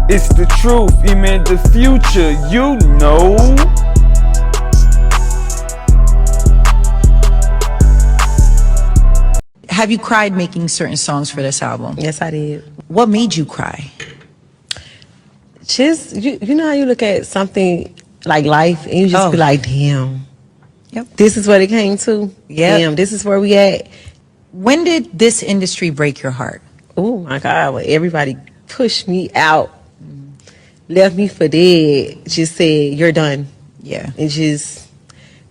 It's the truth, even the future, you know. Have you cried making certain songs for this album? Yes, I did. What made you cry? Just you know how you look at something like life and you just be Oh, like, damn, yep. this is what it came to. Yep. Damn, this is where we at. When did this industry break your heart? Oh my God, well, everybody pushed me out, left me for dead, just said, you're done. Yeah. It just,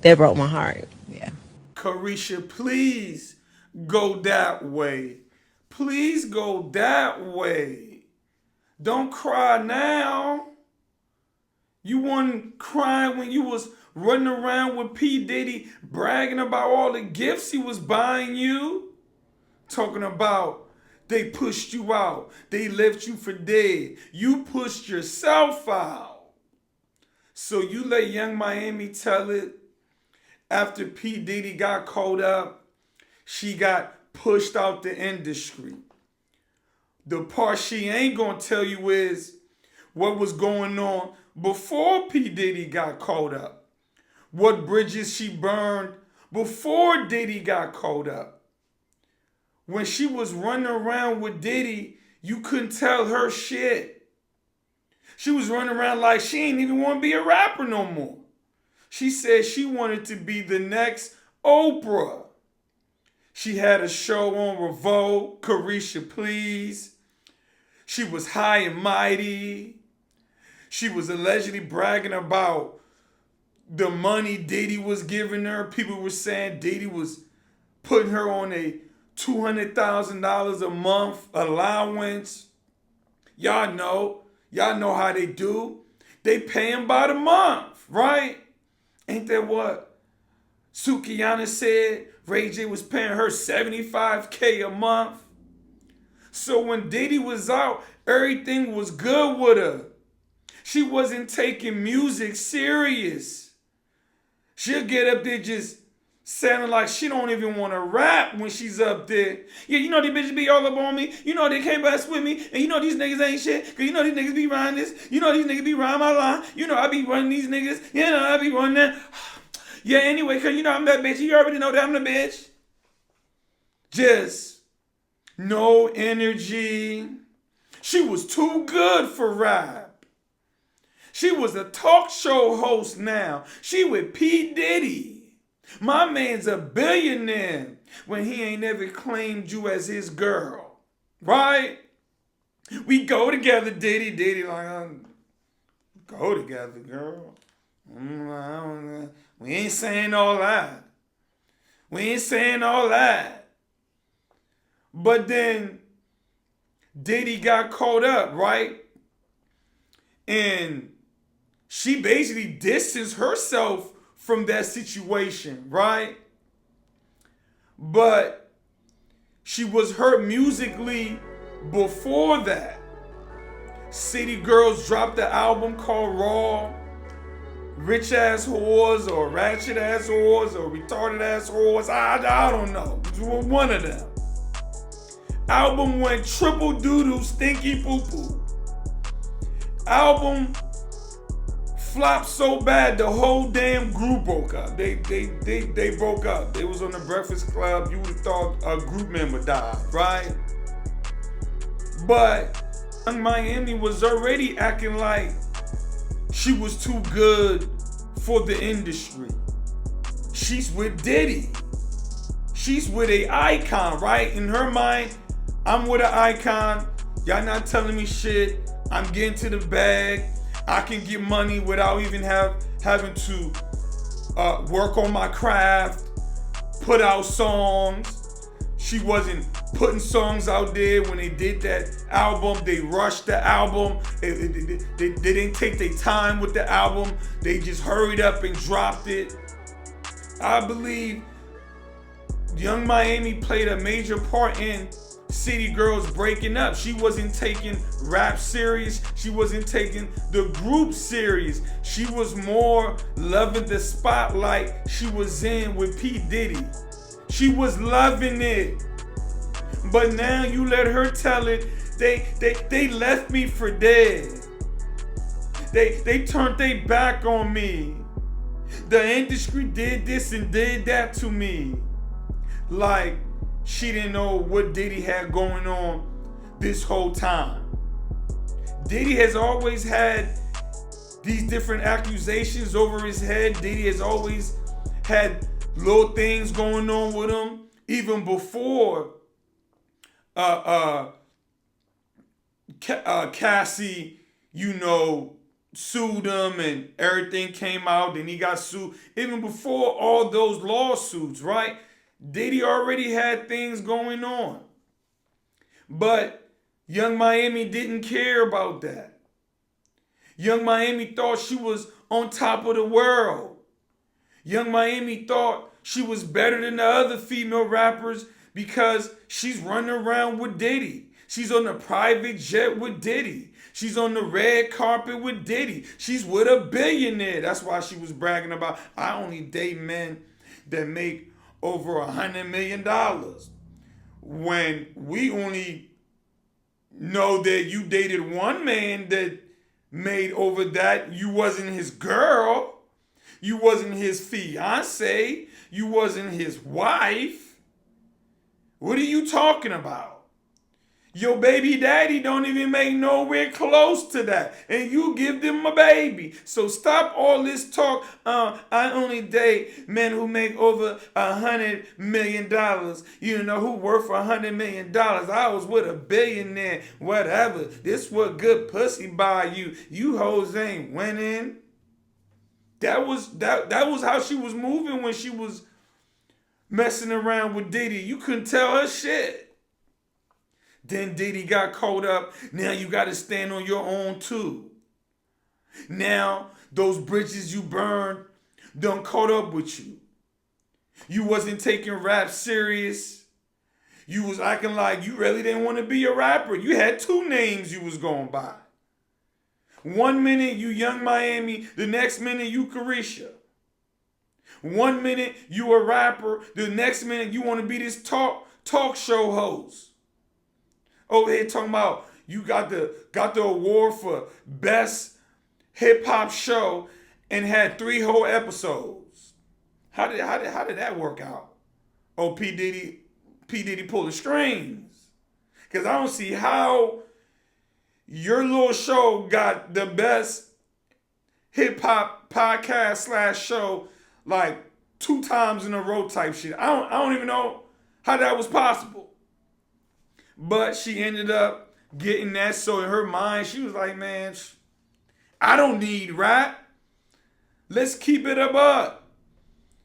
that broke my heart. Yeah. Carisha, please go that way. Please go that way. Don't cry now. You weren't crying when you was running around with P. Diddy bragging about all the gifts he was buying you. Talking about they pushed you out. They left you for dead. You pushed yourself out. So you let Young Miami tell it. After P. Diddy got caught up, she got pushed out the industry. The part she ain't gonna tell you is what was going on before P. Diddy got caught up. What bridges she burned before Diddy got caught up. When she was running around with Diddy, you couldn't tell her shit. She was running around like she ain't even want to be a rapper no more. She said she wanted to be the next Oprah. She had a show on Revolt, Carisha Please. She was high and mighty. She was allegedly bragging about the money Diddy was giving her. People were saying Diddy was putting her on a $200,000 a month allowance. Y'all know how they do. They pay him by the month, right? Ain't that what Sukiyana said? Ray J was paying her $75K a month. So when Diddy was out, everything was good with her. She wasn't taking music serious. She'll get up there just sounding like she don't even want to rap when she's up there. Yeah, you know these bitches be all up on me. You know they can't mess with me. And you know these niggas ain't shit. Cause you know these niggas be riding this. You know these niggas be riding my line. You know I be running these niggas. You know I be running that. Yeah, anyway, cause you know I'm that bitch. You already know that I'm the bitch. Just no energy. She was too good for rap. She was a talk show host now. She with P. Diddy. My man's a billionaire when he ain't never claimed you as his girl. Right? We go together, Diddy like, go together, girl. We ain't saying all that. We ain't saying all that. But then Diddy got caught up, right? And she basically distanced herself from that situation, right? But she was hurt musically before that. City Girls dropped the album called Raw. Rich ass whores or ratchet ass whores or retarded ass whores. I don't know. One of them. Album went triple doo-doo, stinky poo-poo. Album flopped so bad the whole damn group broke up. They broke up. They was on the Breakfast Club. You would have thought a group member died, right? But Young Miami was already acting like she was too good for the industry. She's with Diddy. She's with a icon, right? In her mind, I'm with an icon. Y'all not telling me shit. I'm getting to the bag. I can get money without even having to work on my craft, put out songs. She wasn't putting songs out there when they did that album. They rushed the album. They didn't take their time with the album. They just hurried up and dropped it. I believe Young Miami played a major part in City Girls breaking up. She wasn't taking rap serious. She wasn't taking the group serious. She was more loving the spotlight she was in with P. Diddy. She was loving it. But now you let her tell it, they left me for dead. They turned their back on me. The industry did this and did that to me. Like she didn't know what Diddy had going on this whole time. Diddy has always had these different accusations over his head. Diddy has always had little things going on with him, even before Cassie, sued him and everything came out. Then he got sued. Even before all those lawsuits, right? Diddy already had things going on. But Young Miami didn't care about that. Young Miami thought she was on top of the world. Young Miami thought she was better than the other female rappers because she's running around with Diddy. She's on a private jet with Diddy. She's on the red carpet with Diddy. She's with a billionaire. That's why she was bragging about, I only date men that make over $100 million. When we only know that you dated one man that made over that. You wasn't his girl. You wasn't his fiance. You wasn't his wife. What are you talking about? Your baby daddy don't even make nowhere close to that. And you give them a baby. So stop all this talk. I only date men who make over $100 million. Who worth $100 million. I was with a billionaire. Whatever. This what good pussy buy you. You hoes ain't winning. That was how she was moving when she was messing around with Diddy. You couldn't tell her shit. Then Diddy got caught up. Now you got to stand on your own too. Now those bridges you burned done caught up with you. You wasn't taking rap serious. You was acting like you really didn't want to be a rapper. You had two names you was going by. One minute you Young Miami, the next minute you Carisha. One minute you a rapper, the next minute you want to be this talk show host. Over here talking about you got the award for best hip hop show and had 3 whole episodes. How did that work out? Oh, P. Diddy pulled the strings. Cause I don't see how your little show got the best hip hop podcast / show like 2 times in a row type shit. I don't even know how that was possible. But she ended up getting that. So in her mind, she was like, man, I don't need rap. Let's keep it above.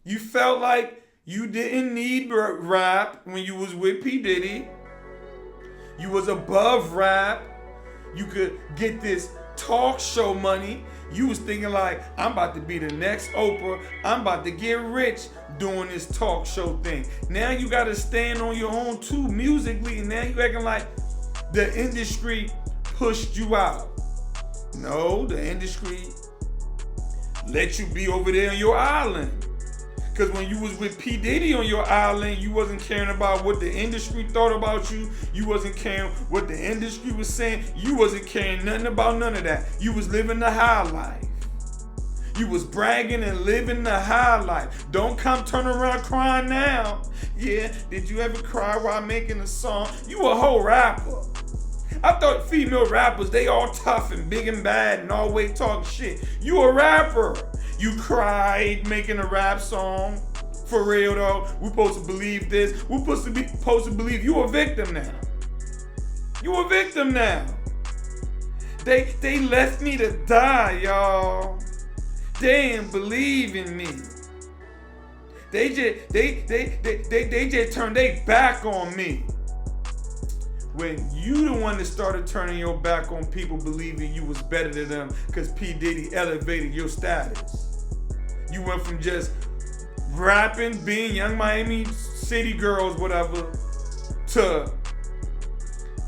You felt like you didn't need rap when you was with P. Diddy. You was above rap. You could get this talk show money. You was thinking like, I'm about to be the next Oprah. I'm about to get rich doing this talk show thing. Now you got to stand on your own too musically. And now you acting like the industry pushed you out. No, the industry let you be over there on your island. Because when you was with P. Diddy on your island, you wasn't caring about what the industry thought about you. You wasn't caring what the industry was saying. You wasn't caring nothing about none of that. You was living the high life. You was bragging and living the high life. Don't come turn around crying now. Yeah, did you ever cry while making a song? You a whole rapper. I thought female rappers, they all tough and big and bad and always talking shit. You a rapper. You cried making a rap song. For real though, we supposed to believe this. We supposed to believe you a victim now. You a victim now. They left me to die, y'all. They didn't believe in me. They just turned their back on me. When you the one that started turning your back on people believing you was better than them because P. Diddy elevated your status. You went from just rapping, being Young Miami City girls, whatever, to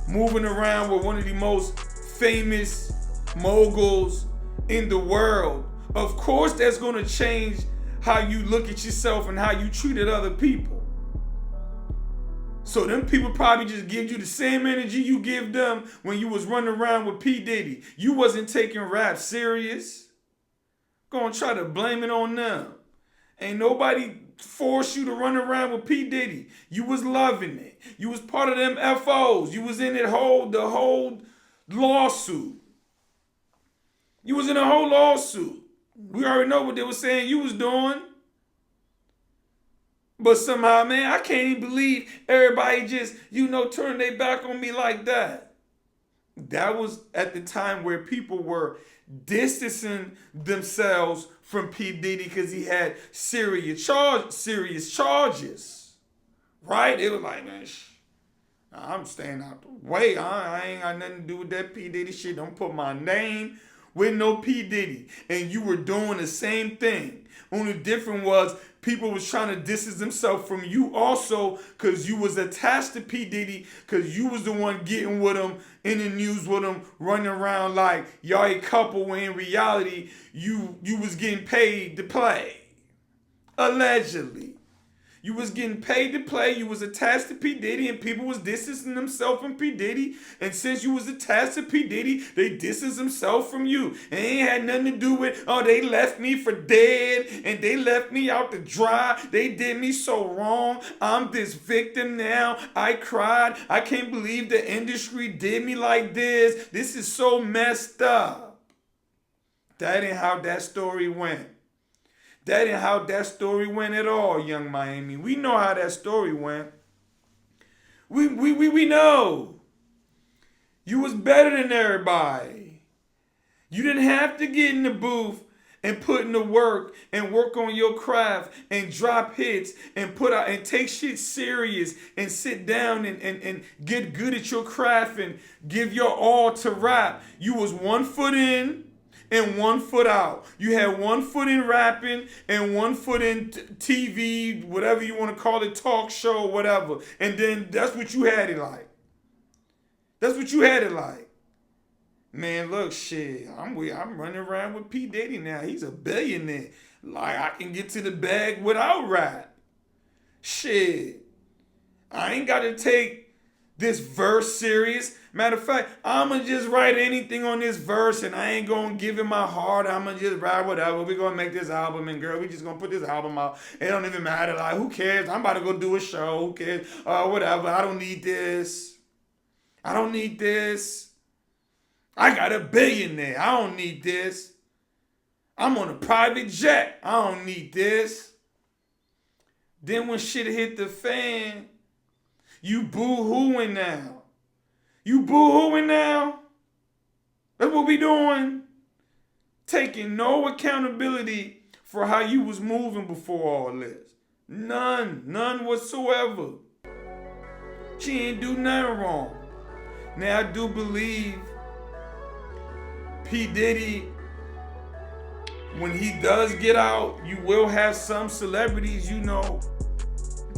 moving around with one of the most famous moguls in the world. Of course, that's going to change how you look at yourself and how you treated other people. So them people probably just give you the same energy you give them when you was running around with P. Diddy. You wasn't taking rap serious. Gonna try to blame it on them. Ain't nobody forced you to run around with P. Diddy. You was loving it. You was part of them FOs. You was in the whole lawsuit. You was in a whole lawsuit. We already know what they were saying you was doing. But somehow, man, I can't even believe everybody just, turned their back on me like that. That was at the time where people were distancing themselves from P. Diddy because he had serious charges. Right? It was like, man, I'm staying out the way. I ain't got nothing to do with that P. Diddy shit. Don't put my name with no P. Diddy. And you were doing the same thing. Only difference was people was trying to distance themselves from you also because you was attached to P. Diddy because you was the one getting with him, in the news with him, running around like y'all a couple when in reality you was getting paid to play. Allegedly. You was getting paid to play. You was attached to P. Diddy and people was distancing themselves from P. Diddy. And since you was attached to P. Diddy, they distanced themselves from you. And it ain't had nothing to do with, they left me for dead and they left me out to dry. They did me so wrong. I'm this victim now. I cried. I can't believe the industry did me like this. This is so messed up. That ain't how that story went. That ain't how that story went at all, Young Miami. We know how that story went. We know. You was better than everybody. You didn't have to get in the booth and put in the work and work on your craft and drop hits and put out and take shit serious and sit down and get good at your craft and give your all to rap. You was 1 foot in and 1 foot out. You had 1 foot in rapping and 1 foot in TV, whatever you want to call it, talk show, whatever. And then that's what you had it like. That's what you had it like. Man, look, shit, I'm running around with P. Diddy now. He's a billionaire. Like, I can get to the bag without rap. Shit. I ain't got to take this verse serious. Matter of fact, I'ma just write anything on this verse and I ain't gonna give it my heart. I'ma just write whatever. We're gonna make this album and girl, we just gonna put this album out. It don't even matter. Like, who cares? I'm about to go do a show. Who cares? Whatever. I don't need this. I don't need this. I got a billionaire. I don't need this. I'm on a private jet. I don't need this. Then when shit hit the fan, you boo-hooing now. You boo-hooing now? That's what we doing. Taking no accountability for how you was moving before all this. None whatsoever. She ain't do nothing wrong. Now I do believe P. Diddy, when he does get out, you will have some celebrities,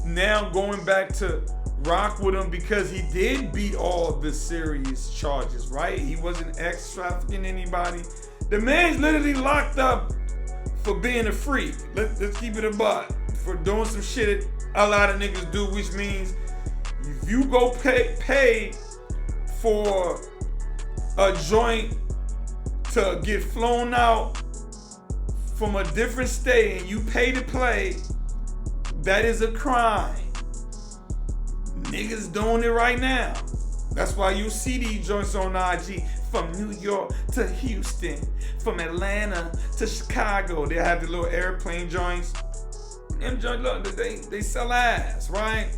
now going back to rock with him because he did beat all the serious charges, right? He wasn't ex-trafficking anybody. The man's literally locked up for being a freak. Let's keep it a buck. For doing some shit a lot of niggas do, which means if you go pay for a joint to get flown out from a different state and you pay to play, that is a crime. Niggas doing it right now. That's why you see these joints on IG from New York to Houston, from Atlanta to Chicago. They have the little airplane joints. Them joints, look, they sell ass, right?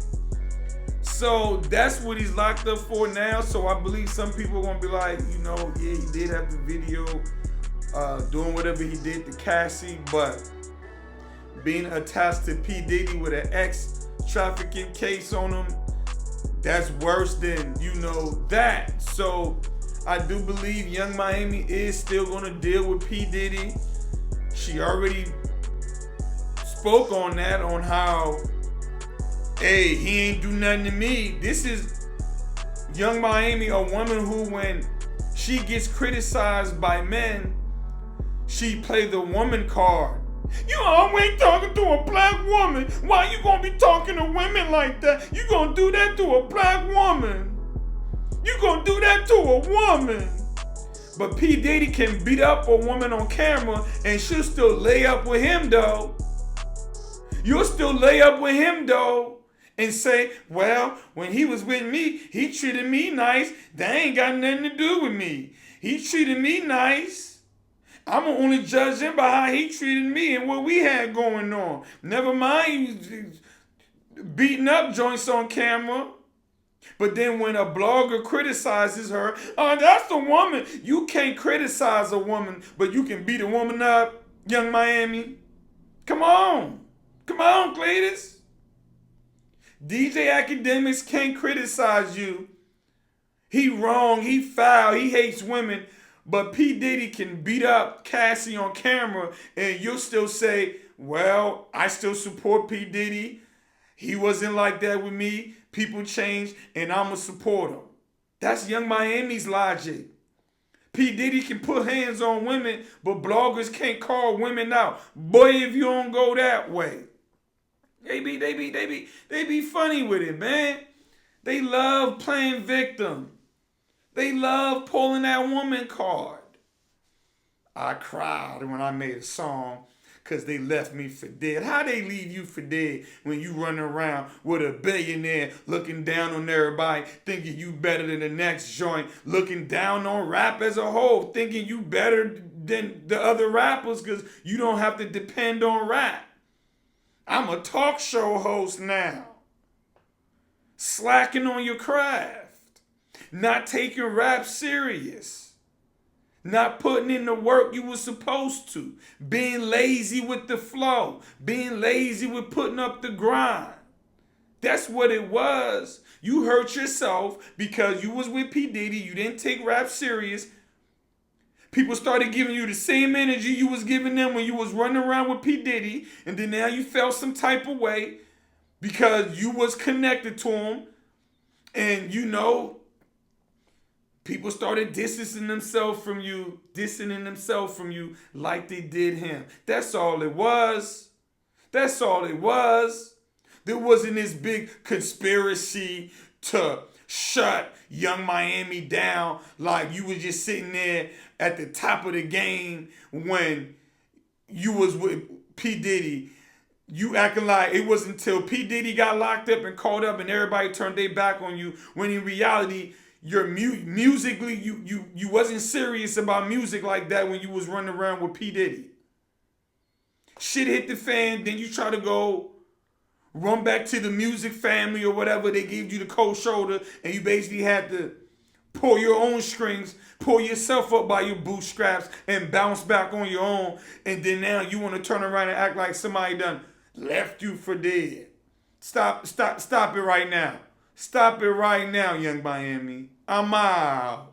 So that's what he's locked up for now. So I believe some people are gonna be like, yeah, he did have the video doing whatever he did to Cassie, but being attached to P. Diddy with an ex-trafficking case on him, that's worse than, that. So I do believe Young Miami is still gonna deal with P. Diddy. She already spoke on that, on how, hey, he ain't do nothing to me. This is Young Miami, a woman who, when she gets criticized by men, she play the woman card You always talking to a black woman. Why you gonna be talking to women like that? You gonna do that to a black woman. You gonna do that to a woman. But P. Diddy can beat up a woman on camera and she'll still lay up with him though. You'll still lay up with him though and say, well, when he was with me, he treated me nice. That ain't got nothing to do with me. He treated me nice. I'm gonna only judge him by how he treated me and what we had going on. Never mind he beating up joints on camera. But then when a blogger criticizes her, oh, that's the woman. You can't criticize a woman, but you can beat a woman up, Young Miami. Come on. Come on, Cletus. DJ Academics can't criticize you. He wrong, he foul, he hates women. But P. Diddy can beat up Cassie on camera and you'll still say, well, I still support P. Diddy. He wasn't like that with me. People change and I'm a supporter. That's Young Miami's logic. P. Diddy can put hands on women, but bloggers can't call women out. Boy, if you don't go that way. They be funny with it, man. They love playing victim. They love pulling that woman card. I cried when I made a song because they left me for dead. How they leave you for dead when you running around with a billionaire looking down on everybody, thinking you better than the next joint, looking down on rap as a whole, thinking you better than the other rappers because you don't have to depend on rap. I'm a talk show host now. Slacking on your craft. Not taking rap serious. Not putting in the work you were supposed to. Being lazy with the flow. Being lazy with putting up the grind. That's what it was. You hurt yourself because you was with P. Diddy. You didn't take rap serious. People started giving you the same energy you was giving them when you was running around with P. Diddy. And then now you felt some type of way because you was connected to him. And you know, people started distancing themselves from you like they did him. That's all it was. That's all it was. There wasn't this big conspiracy to shut Young Miami down like you was just sitting there at the top of the game when you was with P. Diddy. You acting like it wasn't until P. Diddy got locked up and caught up and everybody turned their back on you when in reality you're musically you wasn't serious about music like that when you was running around with P. Diddy. Shit hit the fan, then you try to go run back to the music family or whatever. They gave you the cold shoulder and you basically had to pull your own strings, pull yourself up by your bootstraps and bounce back on your own. And then now you want to turn around and act like somebody done left you for dead. Stop it right now. Stop it right now, Young Miami. I'm out.